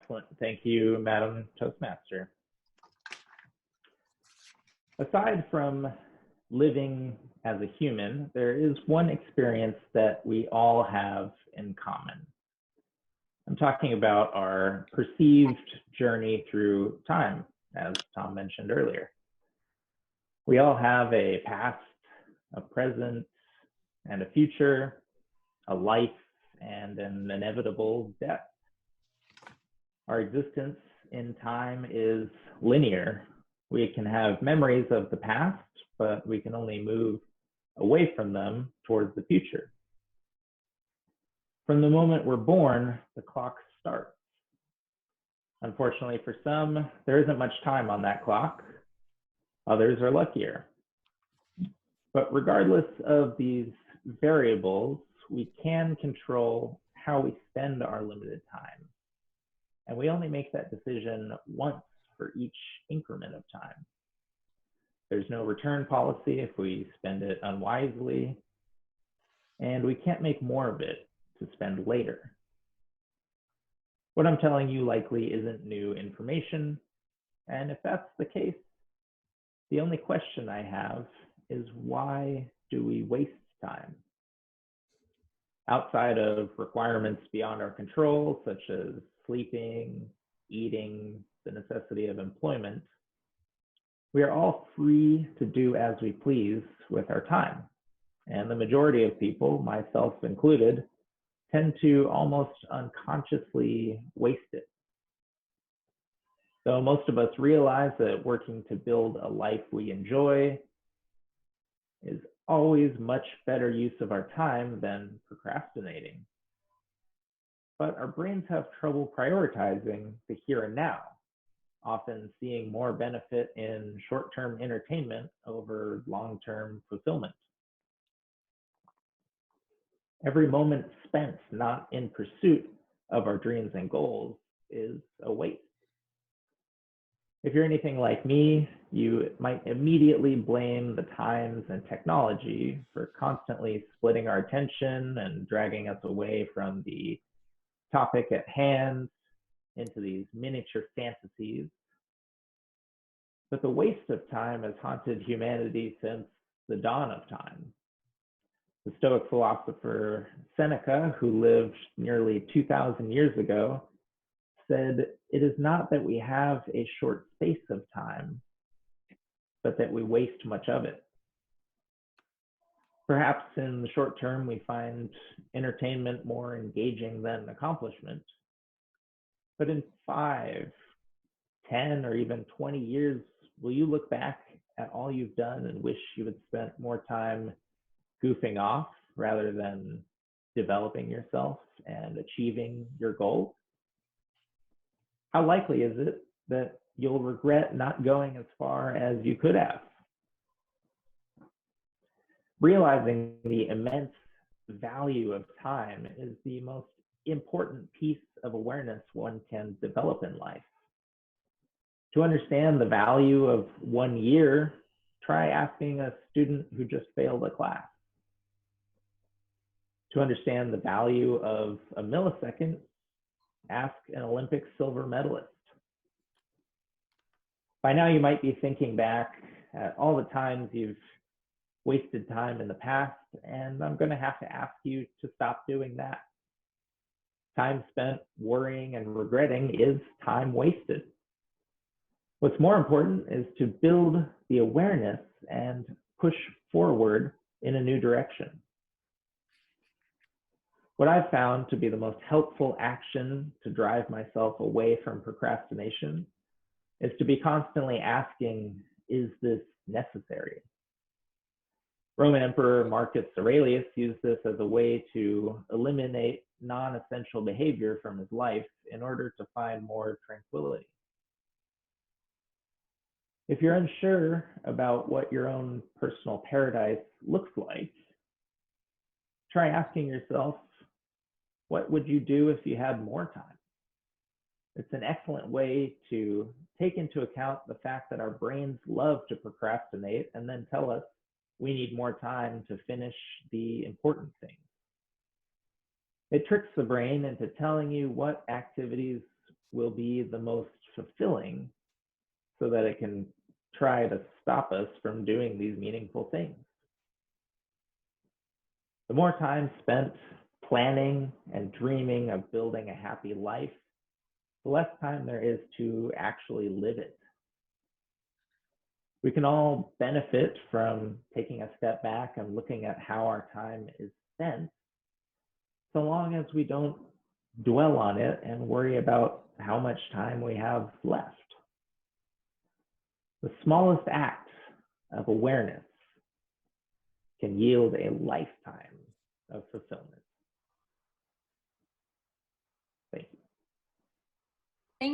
Excellent. Thank you, Madam Toastmaster. Aside from living as a human, there is one experience that we all have in common. I'm talking about our perceived journey through time, as Tom mentioned earlier. We all have a past, a present, and a future, a life, and an inevitable death. Our existence in time is linear. We can have memories of the past, but we can only move away from them towards the future. From the moment we're born, the clock starts. Unfortunately for some, there isn't much time on that clock. Others are luckier. But regardless of these variables, we can control how we spend our limited time. And we only make that decision once for each increment of time. There's no return policy if we spend it unwisely, and we can't make more of it to spend later. What I'm telling you likely isn't new information, and if that's the case, the only question I have is why do we waste time? Outside of requirements beyond our control, such as sleeping, eating, the necessity of employment, we are all free to do as we please with our time. And the majority of people, myself included, tend to almost unconsciously waste it. Though most of us realize that working to build a life we enjoy is always much better use of our time than procrastinating. But our brains have trouble prioritizing the here and now, often seeing more benefit in short-term entertainment over long-term fulfillment. Every moment spent not in pursuit of our dreams and goals is a waste. If you're anything like me, you might immediately blame the times and technology for constantly splitting our attention and dragging us away from the topic at hand into these miniature fantasies. But the waste of time has haunted humanity since the dawn of time. The Stoic philosopher Seneca, who lived nearly 2,000 years ago, said, "It is not that we have a short space of time, but that we waste much of it." Perhaps in the short term, we find entertainment more engaging than accomplishment. But in 5, 10, or even 20 years, will you look back at all you've done and wish you had spent more time goofing off rather than developing yourself and achieving your goals? How likely is it that you'll regret not going as far as you could have? Realizing the immense value of time is the most important piece of awareness one can develop in life. To understand the value of 1 year, try asking a student who just failed a class. To understand the value of a millisecond, ask an Olympic silver medalist. By now, you might be thinking back at all the times you've wasted time in the past, and I'm going to have to ask you to stop doing that. Time spent worrying and regretting is time wasted. What's more important is to build the awareness and push forward in a new direction. What I've found to be the most helpful action to drive myself away from procrastination is to be constantly asking, is this necessary? Roman Emperor Marcus Aurelius used this as a way to eliminate non-essential behavior from his life in order to find more tranquility. If you're unsure about what your own personal paradise looks like, try asking yourself, what would you do if you had more time? It's an excellent way to take into account the fact that our brains love to procrastinate and then tell us we need more time to finish the important things. It tricks the brain into telling you what activities will be the most fulfilling so that it can try to stop us from doing these meaningful things. The more time spent planning and dreaming of building a happy life, the less time there is to actually live it. We can all benefit from taking a step back and looking at how our time is spent, so long as we don't dwell on it and worry about how much time we have left. The smallest act of awareness can yield a lifetime of fulfillment.